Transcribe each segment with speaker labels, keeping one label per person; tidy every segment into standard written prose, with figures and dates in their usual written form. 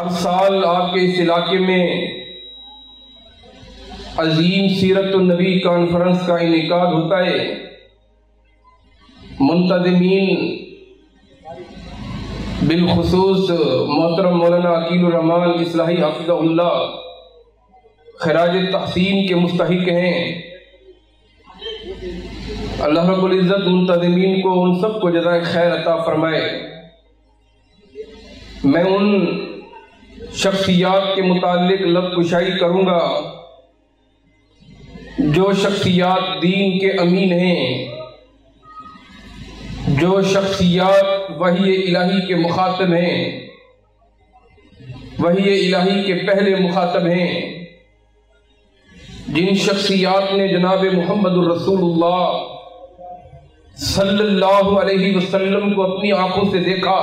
Speaker 1: ہر سال آپ کے اس علاقے میں عظیم سیرت النبی کانفرنس کا انعقاد ہوتا ہے۔ منتظمین بالخصوص محترم مولانا عقیل الرحمان اصلاحی حفظہ اللہ خراج تحسین کے مستحق ہیں۔ اللہ رب العزت منتظمین کو ان سب کو جزائے خیر عطا فرمائے۔ میں ان شخصیات کے متعلق لب کشائی کروں گا جو شخصیات دین کے امین ہیں، جو شخصیات وحی الہی کے مخاطب ہیں، وحی الہی کے پہلے مخاطب ہیں، جن شخصیات نے جناب محمد الرسول اللہ صلی اللہ علیہ وسلم کو اپنی آنکھوں سے دیکھا،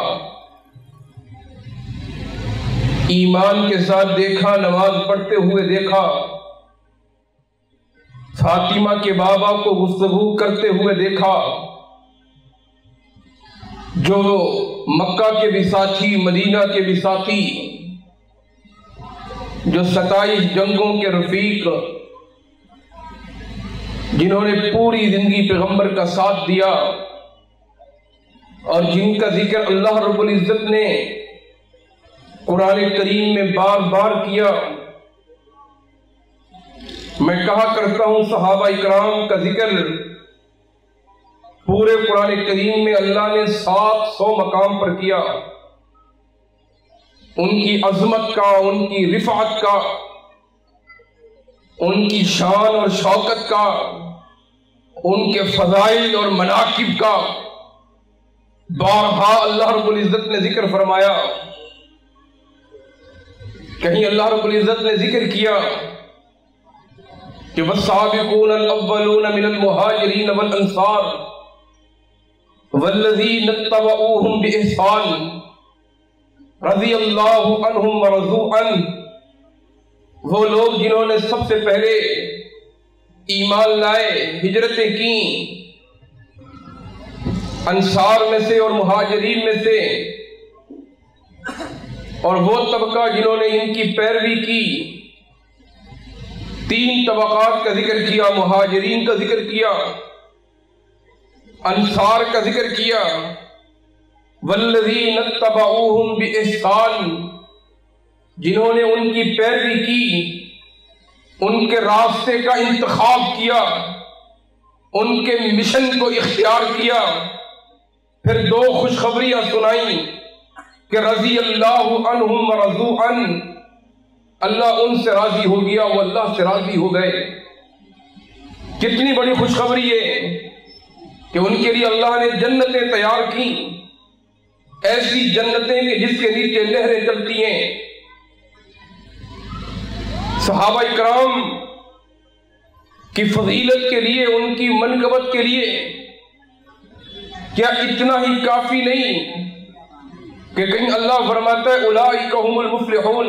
Speaker 1: ایمان کے ساتھ دیکھا، نماز پڑھتے ہوئے دیکھا، فاطمہ کے بابا کو گفتگو کرتے ہوئے دیکھا، جو مکہ کے بھی ساتھی، مدینہ کے بھی ساتھی، جو 27 جنگوں کے رفیق، جنہوں نے پوری زندگی پیغمبر کا ساتھ دیا اور جن کا ذکر اللہ رب العزت نے قرآن کریم میں بار بار کیا۔ میں کہا کرتا ہوں صحابہ اکرام کا ذکر پورے قرآن کریم میں اللہ نے 700 مقام پر کیا۔ ان کی عظمت کا، ان کی رفعت کا، ان کی شان اور شوکت کا، ان کے فضائل اور مناقب کا بارہا اللہ رب العزت نے ذکر فرمایا۔ کہیں اللہ رب العزت نے ذکر کیا کہ والسابقون الاولون من المہاجرین والانصار والذین اتبعوہم بإحسان رضی اللہ عنہم ورضوا عنہ، وہ لوگ جنہوں نے سب سے پہلے ایمان لائے، ہجرتیں کیں، انصار میں سے اور مہاجرین میں سے، اور وہ طبقہ جنہوں نے ان کی پیروی کی۔ 3 طبقات کا ذکر کیا، مہاجرین کا ذکر کیا، انصار کا ذکر کیا، والذین اتبعوہم بإحسان، جنہوں نے ان کی پیروی کی، ان کے راستے کا انتخاب کیا، ان کے مشن کو اختیار کیا۔ پھر 2 خوشخبریاں سنائیں کہ رضی اللہ عنہم ورضوا عنہ، اللہ ان سے راضی ہو گیا، وہ اللہ سے راضی ہو گئے۔ کتنی بڑی خوشخبری ہے کہ ان کے لیے اللہ نے جنتیں تیار کی، ایسی جنتیں کہ جس کے نیچے نہریں چلتی ہیں۔ صحابہ اکرام کی فضیلت کے لیے، ان کی منقبت کے لیے کیا اتنا ہی کافی نہیں کہ کہیں اللہ فرماتا ہے اولئک هم المفلحون،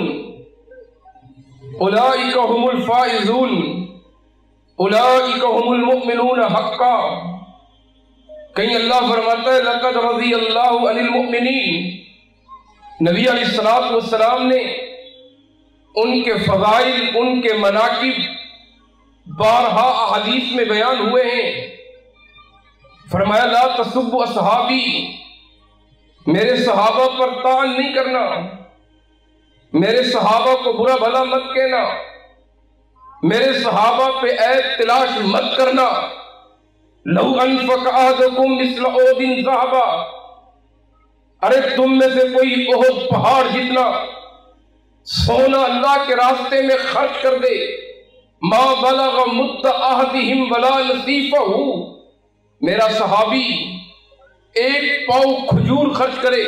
Speaker 1: اولئک هم الفائزون، اولئک هم المؤمنون حقا، کہیں اللہ فرماتا ہے لقد رضی اللہ عن المؤمنین۔ نبی علیہ الصلوۃ والسلام نے ان کے فضائل، ان کے مناقب بارہا احادیث میں بیان ہوئے ہیں۔ فرمایا لا تسبوا اصحابی، میرے صحابہ پر طعن نہیں کرنا، میرے صحابہ کو برا بھلا مت کہنا، میرے صحابہ پہ عیب تلاش مت کرنا۔ لو انفق احدکم مثل احد ذہبا، ارے تم میں سے کوئی احد پہاڑ جتنا سونا اللہ کے راستے میں خرچ کر دے، ما بلغ مد احدہم ولا نصیفہ، میرا صحابی 1 پاؤ کھجور خرچ کرے،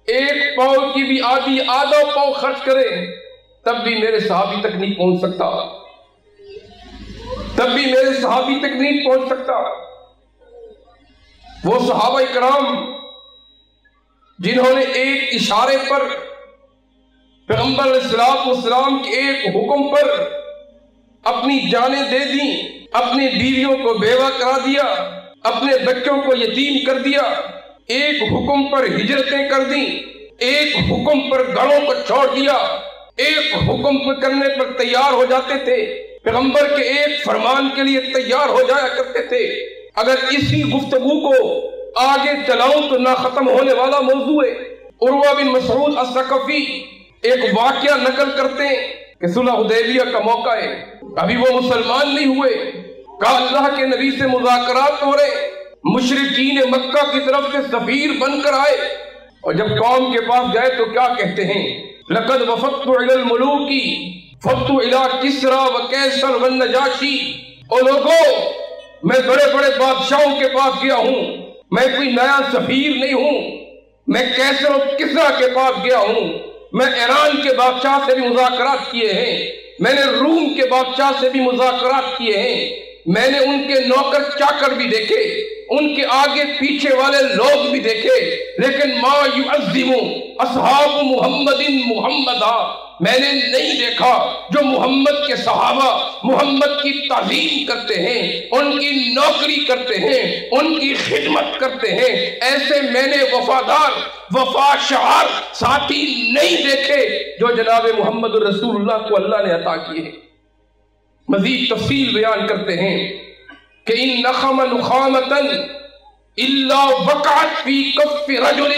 Speaker 1: 1 پاؤ کی بھی آدھا پاؤ خرچ کرے، تب بھی میرے صحابی تک نہیں پہنچ سکتا، تب بھی میرے صحابی تک نہیں پہنچ سکتا۔ وہ صحابہ اکرام جنہوں نے ایک اشارے پر پیغمبر علیہ الصلوۃ والسلام کے ایک حکم پر اپنی جانیں دے دیں، اپنی بیویوں کو بیوہ کرا دیا، اپنے بچوں کو یتیم کر دیا، ایک حکم پر ہجرتیں کر دیں، ایک حکم پر گڑوں کو چھوڑ دیا، ایک حکم پر کرنے پر تیار ہو جاتے تھے، پیغمبر کے ایک فرمان کے لیے تیار ہو جایا کرتے تھے۔ اگر اسی گفتگو کو آگے چلاؤں تو نہ ختم ہونے والا موضوع ہے۔ عروہ بن مسعود الثقفی ایک واقعہ نقل کرتے ہیں کہ صلح حدیبیہ کا موقع ہے، ابھی وہ مسلمان نہیں ہوئے، کہا اللہ کے نبی سے مذاکرات ہو رہے، مشرکین مکہ کی طرف سے سفیر بن کر آئے، اور جب قوم کے پاس گئے تو کیا کہتے ہیں؟ لقد وفدت الى الملوک فدت الى کسرا وقیصر والنجاشی۔ او لوگوں، میں بڑے بڑے بادشاہوں کے پاس گیا ہوں، میں کوئی نیا سفیر نہیں ہوں، میں کیسر اور کسرا کے پاس گیا ہوں، میں ایران کے بادشاہ سے بھی مذاکرات کیے ہیں، میں نے روم کے بادشاہ سے بھی مذاکرات کیے ہیں، میں نے ان کے نوکر چاکر بھی دیکھے، ان کے آگے پیچھے والے لوگ بھی دیکھے، لیکن ما یعظم اصحاب محمد محمدا، میں نے نہیں دیکھا جو محمد کے صحابہ محمد کی تعظیم کرتے ہیں، ان کی نوکری کرتے ہیں، ان کی خدمت کرتے ہیں، ایسے میں نے وفادار وفا شعار ساتھی نہیں دیکھے جو جناب محمد رسول اللہ کو اللہ نے عطا کیے ہیں۔ مزید تفصیل بیان کرتے ہیں کہ ان نخم نخامتا الا وقعت فی کف رجل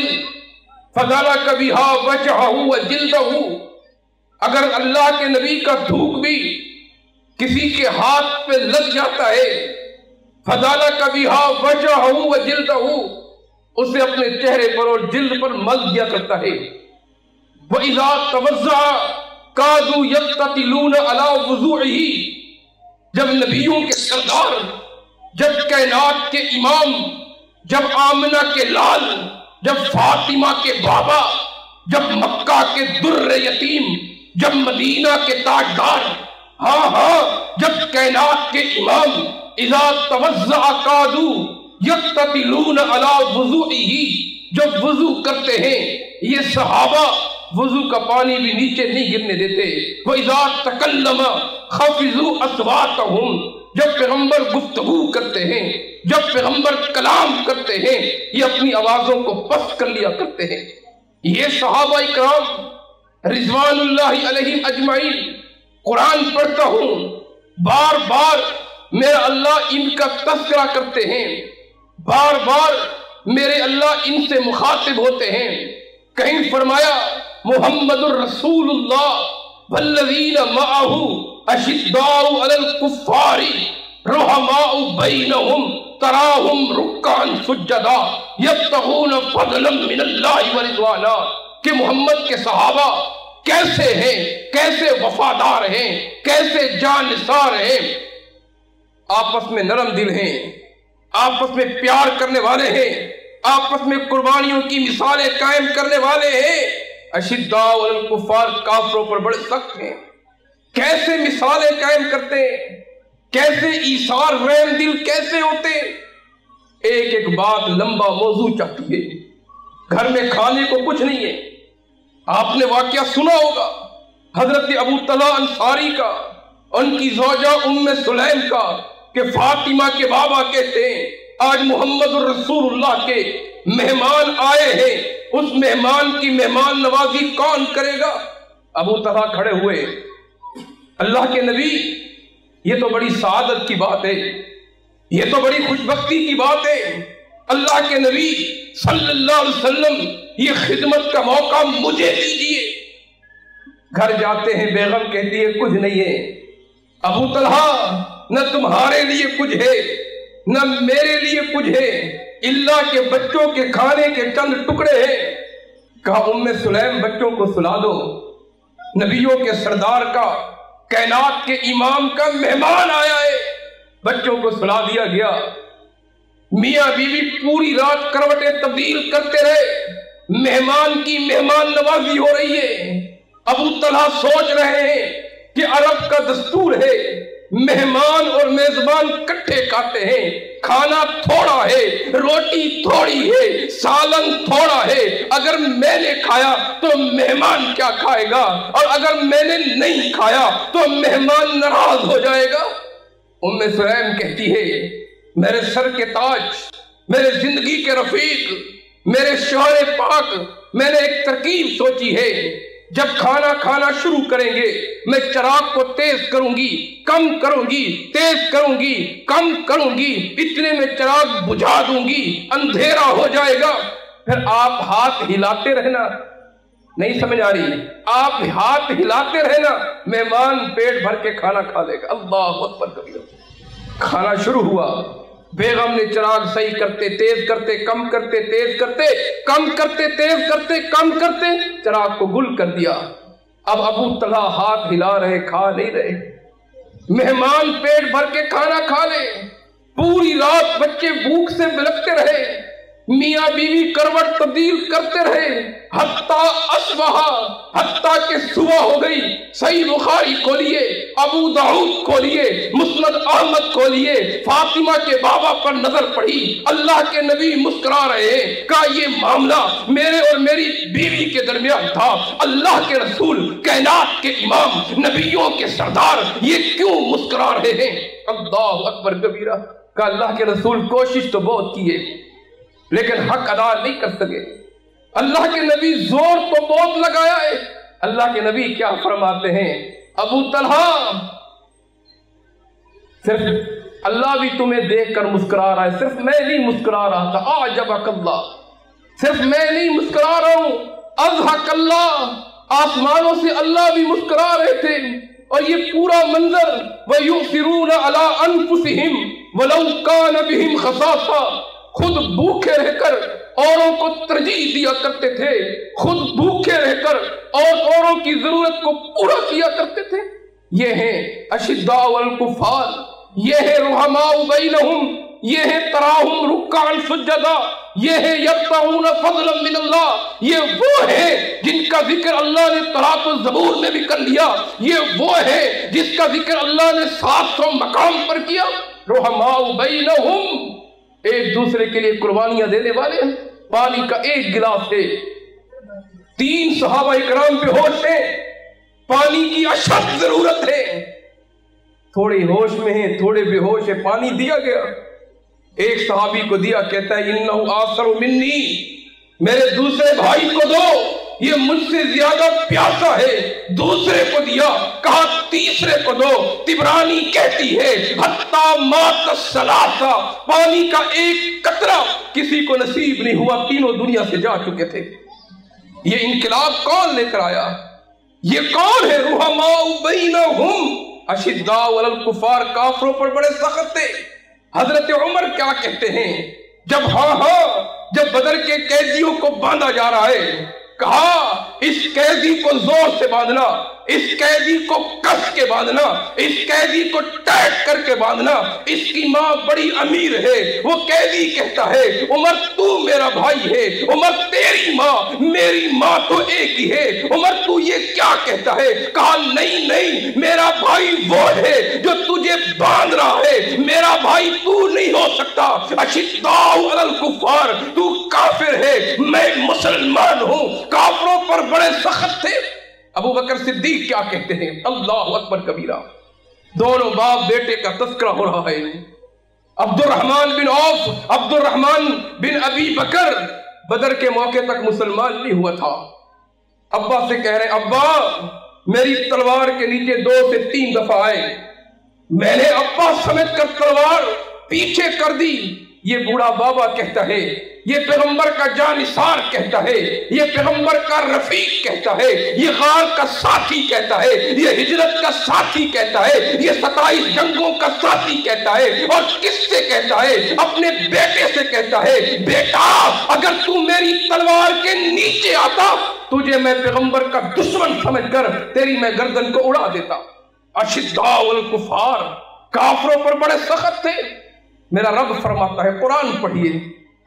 Speaker 1: فذلک بها وجهه وجلده، اگر اللہ کے نبی کا تھوک بھی کسی کے ہاتھ پہ لگ جاتا ہے، فذلک بها وجهه وجلده، اسے اپنے چہرے پر اور جلد پر مل دیا کرتا ہے۔ وَإِذَا تَوَزَّعَ كَادُوا يَقْتَتِلُونَ عَلَى وُضُوعِهِ، جب نبیوں کے سردار، جب کائنات کے امام، جب آمنہ کے لال، جب فاطمہ کے بابا، جب مکہ کے در یتیم، جب مدینہ کے تاجدار، جب کائنات کے امام، اذا توزع قادو یقتتلون علی وضوئہ، جب وضو کرتے ہیں یہ صحابہ وضو کا پانی بھی نیچے نہیں گرنے دیتے۔ وَإِذَا تَكَلَّمَ خَفِضُوا أَصْوَاتَهُمْ، جب پیغمبر گفتگو کرتے ہیں، جب پیغمبر کلام کرتے ہیں، یہ اپنی آوازوں کو پست کر لیا کرتے ہیں۔ یہ صحابہ اکرام رضوان اللہ علیہم اجمعین، قرآن پڑھتا ہوں بار بار میرا اللہ ان کا تذکرہ کرتے ہیں، بار بار میرے اللہ ان سے مخاطب ہوتے ہیں۔ کہیں فرمایا محمد الرسول اللہ والذین معہ اشداء علی الکفار رحماء بینہم تراہم رکعا سجدا یبتغون فضلا من اللہ ورضوانا، کہ محمد کے صحابہ کیسے ہیں، کیسے وفادار ہیں، کیسے جانثار ہیں، آپس میں نرم دل ہیں، آپس میں پیار کرنے والے ہیں، آپس میں قربانیوں کی مثالیں قائم کرنے والے ہیں۔ اشداء علی الکفار، کافروں پر بڑے سخت ہیں، کیسے مثالیں قائم کرتے ہیں، کیسے ایثار رحم دل کیسے ہوتے ہیں۔ ایک ایک بات لمبا موضوع چاہتی ہے، گھر میں کھانے کو کچھ نہیں ہے۔ آپ نے واقعہ سنا ہوگا حضرت ابو طلحہ انصاری کا، ان کی زوجہ ام سلیم کا، کہ فاطمہ کے بابا کہتے ہیں آج محمد الرسول اللہ کے مہمان آئے ہیں، اس مہمان کی مہمان نوازی کون کرے گا؟ ابو طلحہ کھڑے ہوئے، اللہ کے نبی یہ تو بڑی سعادت کی بات ہے، یہ تو بڑی خوش بختی کی بات ہے، اللہ کے نبی صلی اللہ علیہ وسلم یہ خدمت کا موقع مجھے دیجیے۔ گھر جاتے ہیں، بیگم کہتی ہے کچھ نہیں ہے۔ ابو طلحہ نہ تمہارے لیے کچھ ہے نہ میرے لیے کچھ ہے، اللہ کے بچوں کے کھانے کے چند ٹکڑے ہیں۔ کہا ام سلیم بچوں کو سلا دو، نبیوں کے سردار کا، کائنات کے امام کا مہمان آیا ہے، بچوں کو سلا دیا گیا۔ میاں بیوی پوری رات کروٹیں تبدیل کرتے رہے، مہمان کی مہمان نوازی ہو رہی ہے۔ ابو طلحہ سوچ رہے ہیں کہ عرب کا دستور ہے مہمان اور میزبان کٹھے کھاتے ہیں، کھانا تھوڑا ہے، روٹی تھوڑی ہے، سالن تھوڑا ہے، اگر میں نے کھایا تو مہمان کیا کھائے گا، اور اگر میں نے نہیں کھایا تو مہمان ناراض ہو جائے گا۔ ام سلیم کہتی ہے میرے سر کے تاج، میرے زندگی کے رفیق، میرے شوہر پاک میں نے ایک ترکیب سوچی ہے، جب کھانا کھانا شروع کریں گے میں چراغ کو تیز کروں گی، کم کروں گی، تیز کروں گی، کم کروں گی، اتنے میں چراغ بجھا دوں گی، اندھیرا ہو جائے گا، پھر آپ ہاتھ ہلاتے رہنا۔ نہیں سمجھ آ رہی؟ آپ ہاتھ ہلاتے رہنا، مہمان پیٹ بھر کے کھانا کھا لے گا۔ اللہ اکبر کبیر۔ کھانا شروع ہوا، بیگم نے چراغ صحیح کرتے تیز کرتے کم کرتے تیز کرتے کم کرتے تیز کرتے کم کرتے چراغ کو گل کر دیا۔ اب ابو طلحہ ہاتھ ہلا رہے، کھا نہیں رہے۔ مہمان پیٹ بھر کے کھانا کھا لے، پوری رات بچے بھوک سے بلکتے رہے، میاں بیوی کروٹ تبدیل کرتے رہے، حتیٰ اصبح، حتیٰ کہ صبح ہو گئی۔ صحیح بخاری کھولیے، ابو داؤد کھولیے، مسند احمد کھولیے، فاطمہ کے بابا پر نظر پڑی، اللہ کے نبی مسکرا رہے ہیں، کہا یہ معاملہ میرے اور میری بیوی کے درمیان تھا، اللہ کے رسول، کائنات کے امام، نبیوں کے سردار، یہ کیوں مسکرا رہے ہیں؟ اللہ اکبر کبیرہ۔ کہا اللہ کے رسول کوشش تو بہت کیے لیکن حق ادا نہیں کر سکے، اللہ کے نبی زور تو بہت لگایا ہے۔ اللہ کے نبی کیا فرماتے ہیں؟ ابو طلحہ صرف اللہ بھی تمہیں دیکھ کر مسکرا رہا ہے، صرف میں نہیں مسکرا رہا تھا، اعجبک اللہ، صرف میں نہیں مسکرا رہا ہوں، اضحک اللہ، آسمانوں سے اللہ بھی مسکرا رہے تھے۔ اور یہ پورا منظر وَيُؤْثِرُونَ عَلَىٰ أَنفُسِهِمْ وَلَوْ كَانَ بِهِمْ خَصَاصَةٌ، خود بھوکے رہ کر اوروں کو ترجیح دیا کرتے تھے، خود بھوکے رہ کر اوروں کی ضرورت کو پورا کیا کرتے تھے۔ یہ ہیں اشداء الکفار، یہ ہے رحماء بینہم، یہ ہے تراہم رکعا سجدا، یہ ہے یبتغون فضلا من اللہ، یہ وہ ہے جن کا ذکر اللہ نے طلاق الزبور میں بھی کر لیا، یہ وہ ہے جس کا ذکر اللہ نے 700 مقام پر کیا۔ رحماء بینہم، ایک دوسرے کے لیے قربانیاں دینے والے ہیں۔ پانی کا ایک گلاس ہے، 3 صحابہ اکرام بے ہوش ہیں، پانی کی اشد ضرورت ہے، تھوڑے ہوش میں ہیں تھوڑے بے ہوش ہیں، پانی دیا گیا، ایک صحابی کو دیا، کہتا ہے انہ آثر منی، میرے دوسرے بھائی کو دو، یہ مجھ سے زیادہ پیاسا ہے، دوسرے کو دیا، کہا تیسرے کو دو۔ طبرانی کہتی ہے حتیٰ مات الثلاثہ، پانی کا ایک قطرہ کسی کو نصیب نہیں ہوا، تینوں دنیا سے جا چکے تھے۔ یہ انقلاب کون لے کر آیا؟ یہ کون ہے؟ رحماء بینہم اشداء علی الکفار، کافروں پر بڑے سخت تھے۔ حضرت عمر کیا کہتے ہیں جب بدر کے قیدیوں کو باندھا جا رہا ہے، کہا اس قیدی کو زور سے باندھنا، اس قیدی کو کس کے باندھنا، اس قیدی کو ٹائٹ کر کے باندھنا، اس کی ماں بڑی امیر ہے۔ وہ قیدی کہتا ہے عمر تو میرا بھائی ہے، عمر تیری ماں میری ماں تو ایک ہی ہے، عمر تو یہ کیا کہتا ہے؟ کہا نہیں نہیں، میرا بھائی وہ ہے جو تجھے باندھ رہا ہے، میرا بھائی تو نہیں ہو سکتا۔ اشداء علی الکفار، تو کافر ہے، میں مسلمان ہوں۔ کافروں پر بڑے سخت تھے۔ ابو بکر صدیق کیا کہتے ہیں؟ اللہ اکبر کبیرہ۔ دونوں باپ بیٹے کا تذکرہ ہو رہا ہے۔ عبد الرحمن بن عوف، عبد الرحمن بن ابی بکر بدر کے موقع تک مسلمان نہیں ہوا تھا۔ ابا سے کہہ رہے ابا میری تلوار کے نیچے 2 سے 3 دفعہ آئے، میں نے ابا سمجھ کر تلوار پیچھے کر دی۔ یہ بوڑھا بابا کہتا ہے، یہ پیغمبر کا جانثار کہتا ہے، یہ پیغمبر کا رفیق کہتا ہے، یہ غار کا ساتھی کہتا ہے، یہ ہجرت کا ساتھی کہتا ہے، یہ 27 جنگوں کا ساتھی کہتا ہے، اور کس سے کہتا ہے؟ اپنے بیٹے سے کہتا ہے بیٹا اگر تو میری تلوار کے نیچے آتا تجھے میں پیغمبر کا دشمن سمجھ کر تیری میں گردن کو اڑا دیتا۔ اشداء الکفار، کافروں پر بڑے سخت تھے۔ میرا رب فرماتا ہے قرآن پڑھیے،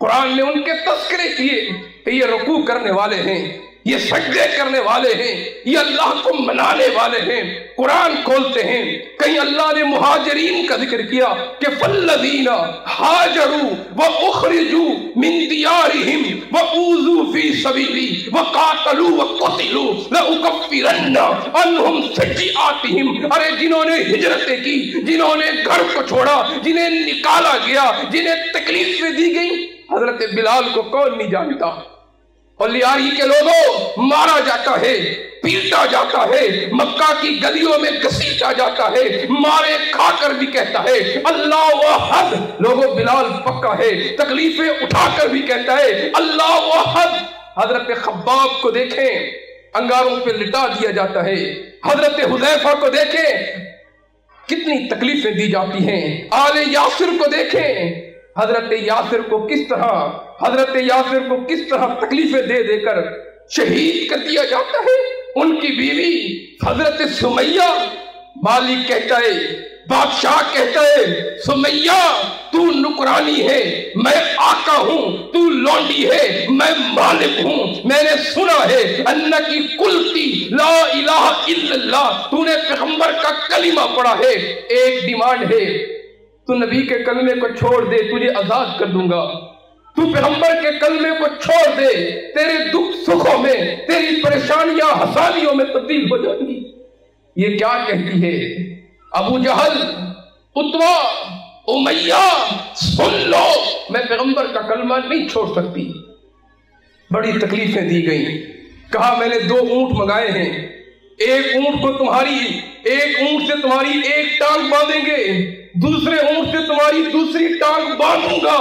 Speaker 1: قرآن نے ان کے تذکرے کیے کہ یہ رکوع کرنے والے ہیں، یہ سجدے کرنے والے ہیں، یہ اللہ کو منانے والے ہیں۔ قرآن کھولتے ہیں، کہیں اللہ نے مہاجرین کا ذکر کیا کہ فالذین ہاجروا واخرجوا من دیارہم واوذوا فی سبیلی وقاتلوا وقتلوا لأکفرن عنہم سیئاتہم، ارے جنہوں نے ہجرتیں کی، جنہوں نے گھر کو چھوڑا، جنہیں نکالا گیا، جنہیں تکلیفیں دی گئی، حضرت بلال کو کون نہیں جانتا؟ اور لیاری کے لوگوں مارا جاتا ہے، پیٹا جاتا ہے، مکہ کی گلیوں میں گھسیٹا جاتا ہے، مارے کھا کر بھی کہتا ہے اللہ احد، لوگوں بلال پکا ہے، تکلیفیں اٹھا کر بھی کہتا ہے اللہ احد۔ حضرت خباب کو دیکھیں، انگاروں پہ لٹا دیا جاتا ہے۔ حضرت حذیفہ کو دیکھیں، کتنی تکلیفیں دی جاتی ہیں۔ آل یاسر کو دیکھیں، حضرت یاسر کو کس طرح تکلیفیں دے دے کر شہید کر دیا جاتا ہے۔ ان کی بیوی حضرت سمیہ، مالک کہتا ہے، بادشاہ کہتا ہے سمیہ تو نکرانی ہے، میں آقا ہوں، تو لونڈی ہے، میں مالک ہوں۔ میں نے سنا ہے انکی قلتی لا الہ الا اللہ، تو نے پیغمبر کا کلمہ پڑھا ہے۔ ایک ڈیمانڈ ہے، تو نبی کے کلمے کو چھوڑ دے، تجھے آزاد کر دوں گا۔ تو پیغمبر کے کلمے کو چھوڑ دے، تیرے دکھ سکھوں میں، تیری پریشانیاں ہسانیوں میں تبدیل ہو جائیں گی۔ یہ کیا کہتی ہے؟ ابو جہل، عتبہ، امیہ، سن لو، میں پیغمبر کا کلمہ نہیں چھوڑ سکتی۔ بڑی تکلیفیں دی گئیں۔ کہا میں نے 2 اونٹ منگائے ہیں، ایک اونٹ سے تمہاری ایک ٹانگ باندھیں گے، دوسرے اونٹ سے تمہاری دوسری ٹانگ باندھوں گا،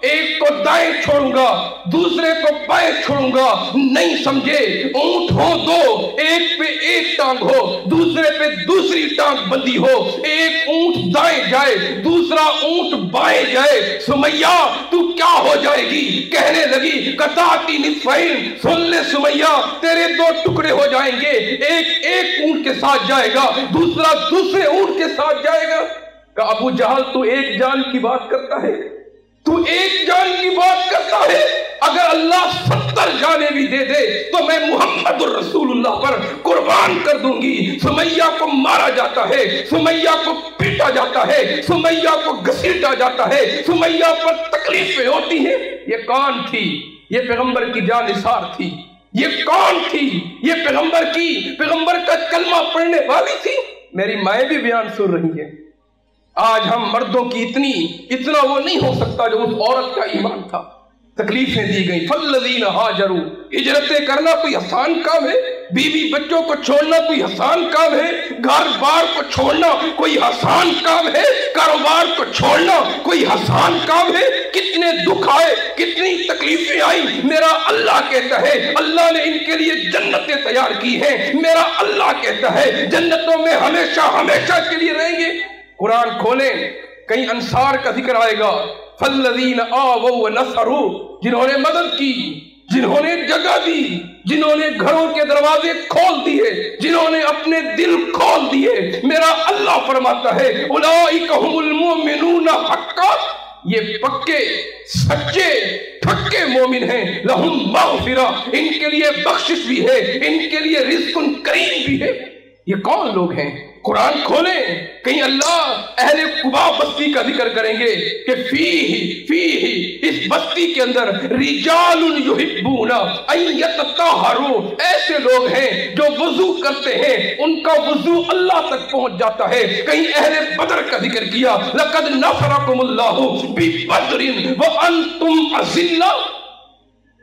Speaker 1: ایک کو دائیں چھوڑوں گا، دوسرے کو بائیں چھوڑوں گا۔ نہیں سمجھے، اونٹ ہو 2، ایک پہ ایک ٹانگ ہو، دوسرے پہ دوسری ٹانگ بندی ہو، ایک اونٹ دائیں جائے، دوسرا اونٹ بائیں جائے۔ سمیہ تو کیا ہو جائے گی؟ کہنے لگی قطعتی نصفین، سن لے سمیہ، تیرے 2 ٹکڑے ہو جائیں گے، ایک اونٹ کے ساتھ جائے گا، دوسرا دوسرے اونٹ کے ساتھ جائے گا۔ کہ ابو جہل تو ایک جان کی بات کرتا ہے، تو ایک جان کی بات کرتا ہے، اگر اللہ 70 جانیں بھی دے دے تو میں محمد الرسول اللہ پر قربان کر دوں گی۔ سمیہ کو مارا جاتا ہے، سمیہ کو پیٹا جاتا ہے، سمیہ کو گھسیٹا جاتا ہے، سمیہ پر تکلیفیں ہوتی ہیں۔ یہ کون تھی؟ یہ پیغمبر کی جان نثار تھی۔ یہ کون تھی؟ یہ پیغمبر کا کلمہ پڑھنے والی تھی۔ میری مائیں بھی بیان سن رہی ہیں۔ آج ہم مردوں کی اتنا وہ نہیں ہو سکتا جو اس عورت کا ایمان تھا۔ تکلیفیں دی گئیں۔ فالذین ہاجروا، ہجرتیں کرنا کوئی آسان کام ہے؟ بیوی بچوں کو چھوڑنا کوئی آسان کام ہے؟ گھر بار کو چھوڑنا کوئی آسان کام ہے؟ کاروبار کو چھوڑنا کوئی آسان کام ہے؟ کتنے دکھ آئے، کتنی تکلیفیں آئیں۔ میرا اللہ کہتا ہے اللہ نے ان کے لیے جنتیں تیار کی ہیں۔ میرا اللہ کہتا ہے جنتوں میں ہمیشہ ہمیشہ کے لیے رہیں گے۔ قرآن کھولیں، کہیں انصار کا ذکر آئے گا۔ فالذین آووا ونصروا، جنہوں نے مدد کی، جنہوں نے جگہ دی، جنہوں نے گھروں کے دروازے کھول دیے، جنہوں نے اپنے دل کھول دیے۔ میرا اللہ فرماتا ہے اولئک ھم المؤمنون حقا، یہ پکے سچے پکے مومن ہیں۔ لہم مغفرہ، ان کے لیے بخشش بھی ہے، ان کے لیے رزق کریم بھی ہے۔ یہ کون لوگ ہیں؟ قرآن کھولیں، کہیں اللہ اہل قبا بستی کا ذکر کریں گے کہ فیہ اس بستی کے اندر رجال یحبون ان یتطہروا، ایسے لوگ ہیں جو وضو کرتے ہیں، ان کا وضو اللہ تک پہنچ جاتا ہے۔ کہیں اہل بدر کا ذکر کیا، لقد نصرکم اللہ ببدر وانتم اذلہ،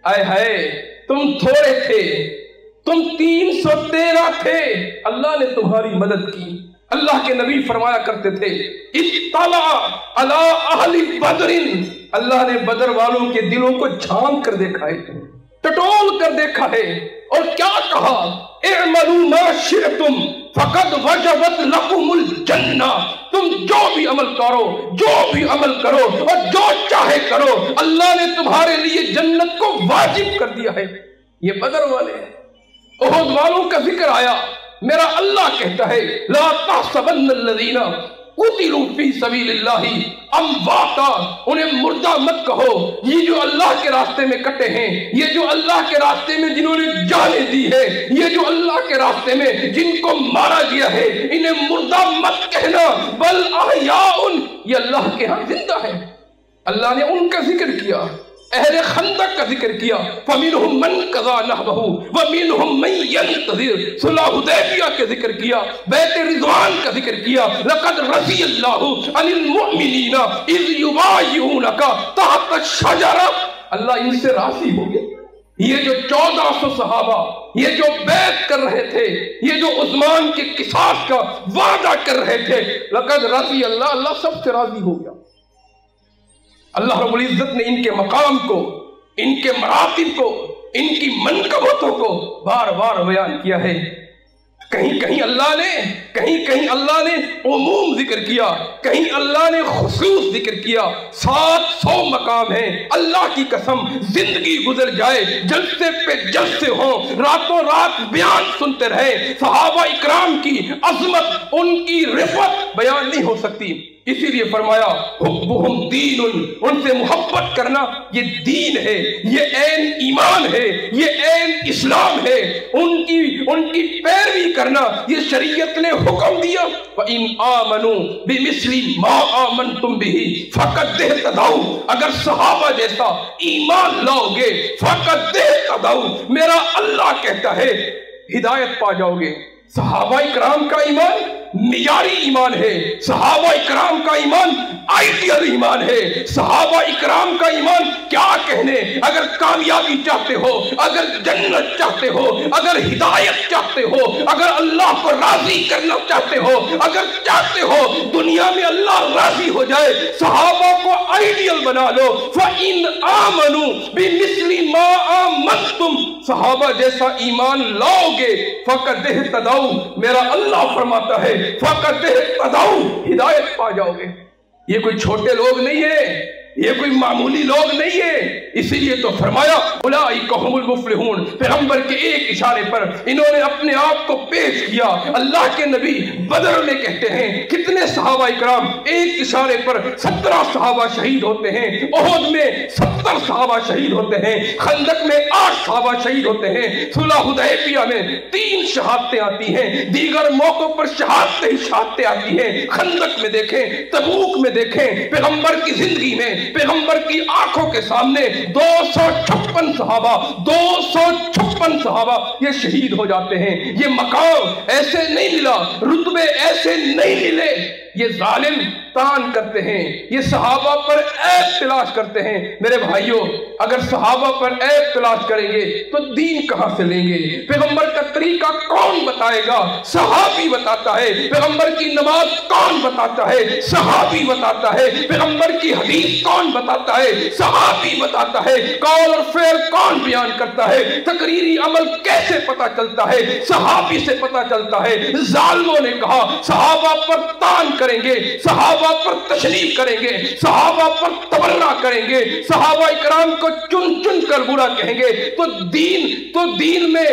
Speaker 1: اے ہے تم تھوڑے تھے، تم 313 تھے، اللہ نے تمہاری مدد کی۔ اللہ کے نبی فرمایا کرتے تھے اطلع علی اہل بدر، اللہ نے بدر والوں کے دلوں کو جھانک کر دیکھا ہے، ٹٹول کر دیکھا ہے، اور کیا کہا اعملوا ما شئتم فقد وجبت لکم الجنہ، تم جو بھی عمل کرو اور جو چاہے کرو، اللہ نے تمہارے لیے جنت کو واجب کر دیا ہے۔ یہ بدر والے ہیں۔ احد والوں کا ذکر آیا، میرا اللہ کہتا ہے لا تحسبن الذین قتلوا فی سبیل اللہ امواتا، انہیں مردہ مت کہو، یہ جو اللہ کے راستے میں کٹے ہیں، یہ جو اللہ کے راستے میں جنہوں نے جانیں دی ہے، یہ جو اللہ کے راستے میں جن کو مارا گیا ہے، انہیں مردہ مت کہنا، بل احیاء، یہ اللہ کے ہاں زندہ ہے۔ اللہ نے ان کا ذکر کیا، اہل خندق کا ذکر کیا، فَمِنْهُمْ مَنْ قَضَى نَحْبَهُ وَمِنْهُمْ مَنْ يَنْتَظِرُ، صلح حدیبیہ کے ذکر کیا، بیعت رضوان کا ذکر کیا، لَقَدْ رَضِيَ اللَّهُ عَنِ الْمُؤْمِنِينَ إِذْ يُبَايِعُونَكَ تَحْتَ الشَّجَرَةِ، اللہ ان سے راضی ہو گیا۔ یہ جو 1400 صحابہ یہ جو بیعت کر رہے تھے، یہ جو عثمان کے قصاص کا وعدہ کر رہے تھے، لقد رضی اللہ، اللہ سب سے راضی ہو گیا۔ اللہ رب العزت نے ان کے مقام کو، ان کے مراتب کو، ان کی منقبتوں کو بار بار بیان کیا ہے۔ کہیں کہیں اللہ نے عموم ذکر کیا، کہیں اللہ نے خصوص ذکر کیا۔ 700 مقام ہیں، اللہ کی قسم زندگی گزر جائے، جلسے پہ جلسے ہوں، راتوں رات بیان سنتے رہے، صحابہ اکرام کی عظمت، ان کی رفعت بیان نہیں ہو سکتی۔ اسی لیے فرمایا حبہم دین، ان سے محبت کرنا یہ دین ہے، یہ عین ایمان ہے، یہ عین اسلام ہے۔ ان کی پیروی کرنا یہ شریعت نے حکم دیا۔ وَإِنْ آمَنُوا بِمِثْلِ مَا آمَنْتُمْ بِهِ فَقَدْ اهْتَدَوْا، اگر صحابہ جیسا ایمان لاؤ گے فَقَدْ اهْتَدَوْا، میرا اللہ کہتا ہے ہدایت پا جاؤ گے۔ صحابہ اکرام کا ایمان معیاری ایمان ہے، صحابہ اکرام کا ایمان آئیڈیل ایمان ہے، صحابہ اکرام کا ایمان کیا کہنے۔ اگر کامیابی چاہتے ہو، اگر جنت چاہتے ہو، اگر ہدایت چاہتے ہو، اگر اللہ کو راضی کرنا چاہتے ہو، اگر چاہتے ہو دنیا میں اللہ راضی ہو جائے، صحابہ کو آئیڈیل بنا لو۔ فَإِنْ آمَنُوا بِمِثْلِ مَا آمَنْتُمْ، صحابہ جیسا ایمان لاؤ گے فَقَدْ اهْتَدَوْا، میرا اللہ فرماتا ہے فَقَدْ اهْتَدَوْا، ہدایت پا جاؤ گے۔ یہ کوئی چھوٹے لوگ نہیں ہے، یہ کوئی معمولی لوگ نہیں ہے، اسی لیے تو فرمایا اولئک هم المفلحون۔ پیغمبر کے ایک اشارے پر انہوں نے اپنے آپ کو پیش کیا۔ اللہ کے نبی بدر میں کہتے ہیں کتنے صحابہ اکرام، ایک اشارے پر 17 صحابہ شہید ہوتے ہیں، احد میں 70 صحابہ شہید ہوتے ہیں، خندق میں 8 صحابہ شہید ہوتے ہیں، صلح حدیبیہ میں 3 شہادتیں آتی ہیں، دیگر موقعوں پر شہادتیں آتی ہیں۔ خندق میں دیکھیں، تبوک میں دیکھیں، پیغمبر کی زندگی میں، پیغمبر کی آنکھوں کے سامنے 256 صحابہ یہ شہید ہو جاتے ہیں۔ یہ مقام ایسے نہیں ملا، رتبے ایسے نہیں ملے۔ یہ ظالم تان کرتے ہیں، یہ صحابہ پر عیب تلاش کرتے ہیں۔ میرے بھائیوں، اگر صحابہ پر عیب تلاش کریں گے تو دین کہاں سے لیں گے؟ پیغمبر کا طریقہ کون بتائے گا؟ صحابی بتاتا ہے۔ پیغمبر کی نماز کون بتاتا ہے؟ صحابی بتاتا ہے۔ پیغمبر کی حدیث کون بتاتا ہے؟ صحابی بتاتا ہے۔ قول اور فعل کون بیان کرتا ہے؟ تقریری عمل کیسے پتا چلتا ہے؟ صحابی سے پتا چلتا ہے۔ ظالموں نے کہا صحابہ پر تان کریں گے، صحابہ پر تشریف کریں گے، صحابہ پر تبرہ کریں گے، صحابہ اکرام کو چن چن کر برا کہیں گے، تو دین میں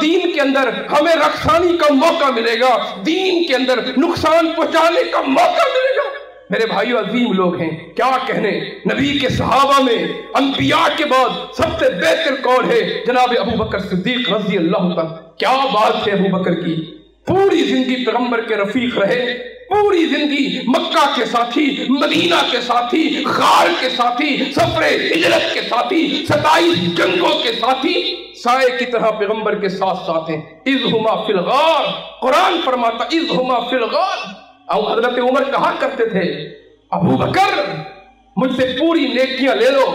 Speaker 1: دین کے اندر ہمیں رقصانی کا موقع ملے گا، دین کے اندر نقصان پہنچانے کا موقع ملے گا۔ میرے بھائیو، عظیم لوگ ہیں، کیا کہنے نبی کے صحابہ میں انبیاء کے بعد سب سے بہتر کون ہے؟ جناب ابو بکر صدیق رضی اللہ عنہ۔ کیا بات ہے ابو بکر کی، پوری زندگی پیغمبر کے رفیق رہے، پوری زندگی مکہ کے ساتھی، مدینہ کے ساتھی، غار کے ساتھی، سفر ہجرت کے ساتھی، 27 جنگوں کے ساتھی، سائے کی طرح پیغمبر کے ساتھ ہیں۔ اذ ہما فی الغار، قرآن فرماتا اذ ہما فی الغار۔ اور حضرت عمر کہا کرتے تھے ابو بکر مجھ سے پوری نیکیاں لے لو،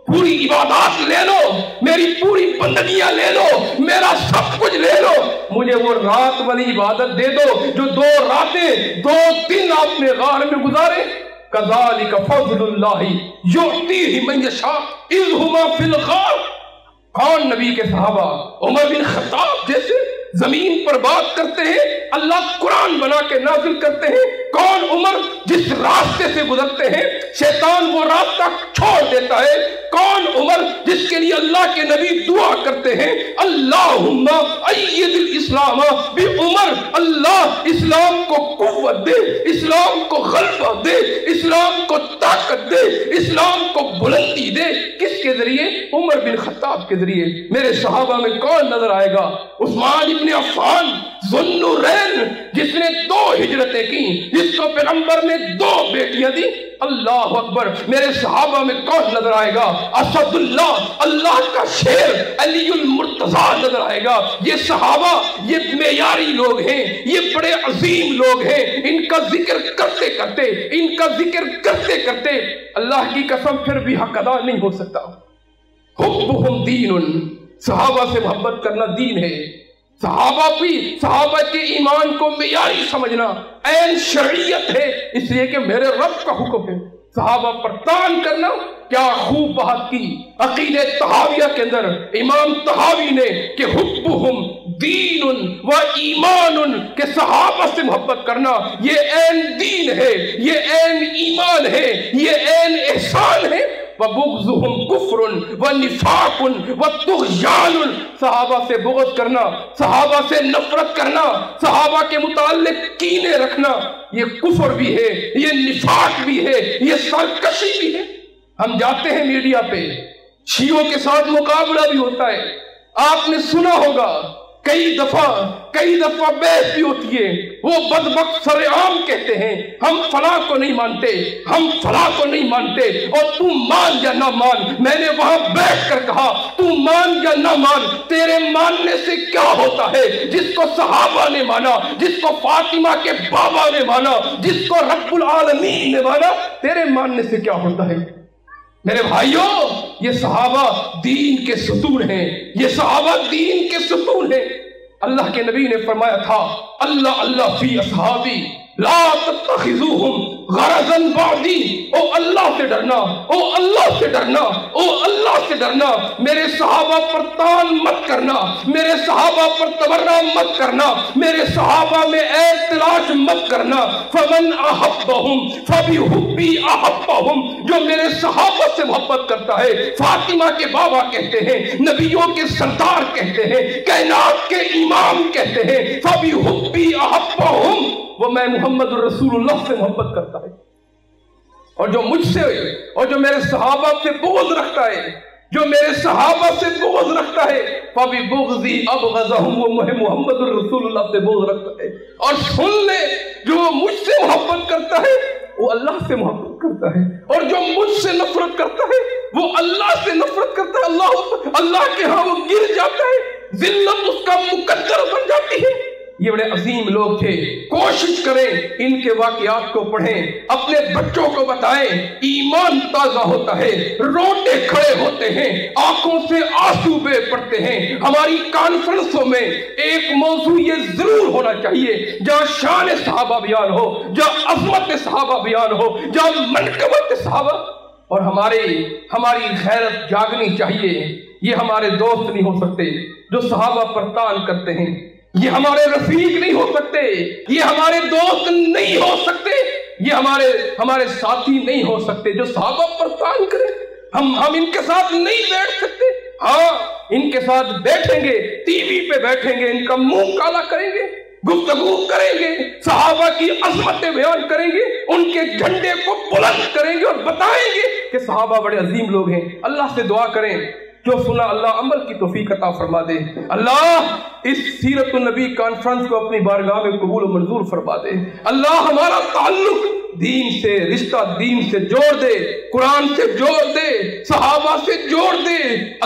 Speaker 1: پوری عبادات لے لو، میری پوری بندگیاں لے لو، میرا سب کچھ لے لو، مجھے وہ رات والی عبادت دے دو جو 2 راتیں 2 دن آپ نے غار میں گزارے۔ کذالک فضل اللہ یعطیہ من یشاء اذ ہما فی الغار۔ کون نبی کے صحابہ؟ عمر بن خطاب جیسے زمین پر بات کرتے ہیں، اللہ قرآن بنا کے نازل کرتے ہیں۔ کون عمر جس راستے سے گزرتے ہیں شیطان وہ راستہ چھوڑ دیتا ہے۔ کون عمر جس کے لیے اللہ کے نبی دعا کرتے ہیں اللہم اید الاسلام بعمر، اللہ اسلام کو قوت دے، اسلام کو غلبہ دے، اسلام کو طاقت دے، اسلام کو بلندی دے۔ کس کے ذریعے؟ عمر بن خطاب کے ذریعے۔ میرے صحابہ میں کون نظر آئے گا؟ عثمان ابن عفان، ذو النورین، جس نے 2 ہجرتیں کی، جس کو پیغمبر نے 2 بیٹیاں دی، اللہ اکبر، میرے صحابہ میں کون نظر آئے گا؟ اسد اللہ، اللہ کا شیر علی المرتضیٰ نظر آئے گا۔ یہ صحابہ یہ معیاری لوگ ہیں، یہ بڑے عظیم لوگ ہیں، ان کا ذکر کرتے کرتے، ان کا ذکر کرتے کرتے اللہ کی قسم پھر بھی حق ادا نہیں ہو سکتا۔ حبہم دین، صحابہ سے محبت کرنا دین ہے۔ صحابہ کے ایمان کو معیاری سمجھنا عین شرعیت ہے، اس لیے کہ میرے رب کا حکم ہے۔ صحابہ پر تان کرنا کیا خوب بات کی عقیدہ طحاویہ کے اندر امام طحاوی نے کہ حبہم دین و ایمان، کہ صحابہ سے محبت کرنا یہ عین دین ہے، یہ عین ایمان ہے، یہ عین احسان ہے۔ وَبُغْضُهُمْ كُفْرٌ وَنِفَاقٌ وَطُغْيَانٌ، صحابہ سے بغض کرنا، صحابہ سے نفرت کرنا، صحابہ کے متعلق کینے رکھنا، یہ کفر بھی ہے، یہ نفاق بھی ہے، یہ سرکشی بھی ہے۔ ہم جاتے ہیں میڈیا پہ، شیعوں کے ساتھ مقابلہ بھی ہوتا ہے، آپ نے سنا ہوگا کئی دفعہ بحث بھی ہوتی ہے، وہ بدبخت سر عام کہتے ہیں ہم فلاں کو نہیں مانتے، ہم فلاں کو نہیں مانتے، اور تو مان یا نہ مان۔ میں نے وہاں بیٹھ کر کہا تو مان یا نہ مان، تیرے ماننے سے کیا ہوتا ہے؟ جس کو صحابہ نے مانا، جس کو فاطمہ کے بابا نے مانا، جس کو رب العالمین نے مانا، تیرے ماننے سے کیا ہوتا ہے؟ میرے بھائیوں، یہ صحابہ دین کے ستون ہیں، یہ صحابہ دین کے ستون ہیں۔ اللہ کے نبی نے فرمایا تھا اللہ اللہ فی اصحابی لا تتخذوہم غرضا بعدی، او اللہ سے ڈرنا، او اللہ سے ڈرنا، او اللہ سے ڈرنا، میرے صحابہ پر تان مت کرنا، میرے صحابہ پر تبرہ مت کرنا، میرے صحابہ میں عیب تلاش مت کرنا۔ فمن احبہم فبحبی احبہم، جو میرے صحابہ سے محبت کرتا ہے، فاطمہ کے بابا کہتے ہیں، نبیوں کے سردار کہتے ہیں، کائنات کے امام کہتے ہیں، فبحبی احبہم، وہ میں محمد رسول اللہ سے محبت کرتا ہے۔ اور جو مجھ سے اور جو میرے صحابہ سے بغض رکھتا ہے، جو میرے صحابہ سے بغض رکھتا ہے، فَبِبُغْضِي أَبْغَضَهُمْ، وہ محمد رسول اللہ سے بغض رکھتا ہے۔ اور سن لے، جو مجھ سے محبت کرتا ہے وہ اللہ سے محبت کرتا ہے، اور جو مجھ سے نفرت کرتا ہے وہ اللہ سے نفرت کرتا ہے۔ اللہ کے ہاں وہ گر جاتا ہے، ذلت اس کا مقدر بن جاتی ہے۔ یہ بڑے عظیم لوگ تھے، کوشش کریں ان کے واقعات کو پڑھیں، اپنے بچوں کو بتائیں، ایمان تازہ ہوتا ہے، روٹے کھڑے ہوتے ہیں، آنکھوں سے آنسو بہ پڑتے ہیں۔ ہماری کانفرنسوں میں ایک موضوع یہ ضرور ہونا چاہیے جہاں شان صحابہ بیان ہو، جہاں عظمت صحابہ بیان ہو، جہاں منقبت صحابہ، اور ہماری غیرت جاگنی چاہیے۔ یہ ہمارے دوست نہیں ہو سکتے جو صحابہ پر تان کرتے ہیں، یہ ہمارے رفیق نہیں ہو سکتے، یہ ہمارے دوست نہیں ہو سکتے، یہ ہمارے ساتھی نہیں ہو سکتے جو صحابہ پر تان کریں۔ ہم ان کے ساتھ نہیں بیٹھ سکتے، ہاں ان کے ساتھ بیٹھیں گے، ٹی وی پہ بیٹھیں گے، ان کا منہ کالا کریں گے، گفتگو کریں گے، صحابہ کی عظمتیں بیان کریں گے، ان کے جھنڈے کو بلند کریں گے اور بتائیں گے کہ صحابہ بڑے عظیم لوگ ہیں۔ اللہ سے دعا کریں، جو سنا اللہ عمل کی توفیق عطا فرما دے۔ اللہ اس سیرت النبی کانفرنس کو اپنی بارگاہ میں قبول و منظور فرما دے۔ اللہ ہمارا تعلق دین سے، رشتہ دین سے جوڑ دے، قرآن سے جوڑ دے، صحابہ سے جوڑ دے،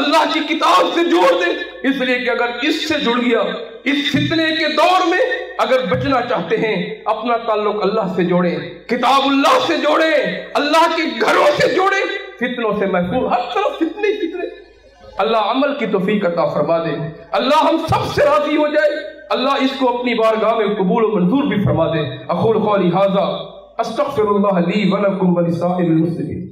Speaker 1: اللہ کی کتاب سے جوڑ دے، اس لیے کہ اگر اس سے جڑ گیا، اس فتنے کے دور میں اگر بچنا چاہتے ہیں، اپنا تعلق اللہ سے جوڑیں، کتاب اللہ سے جوڑیں، اللہ کے گھروں سے جوڑیں، فتنوں سے محفوظ، ہر طرف فتنے فتنے۔ اللہ عمل کی توفیق عطا فرما دے، اللہ ہم سب سے راضی ہو جائے، اللہ اس کو اپنی بارگاہ میں قبول و منظور بھی فرما دے۔ اقول قولی ھذا استغفر اللہ لی ولکم ولسائر المسلمین۔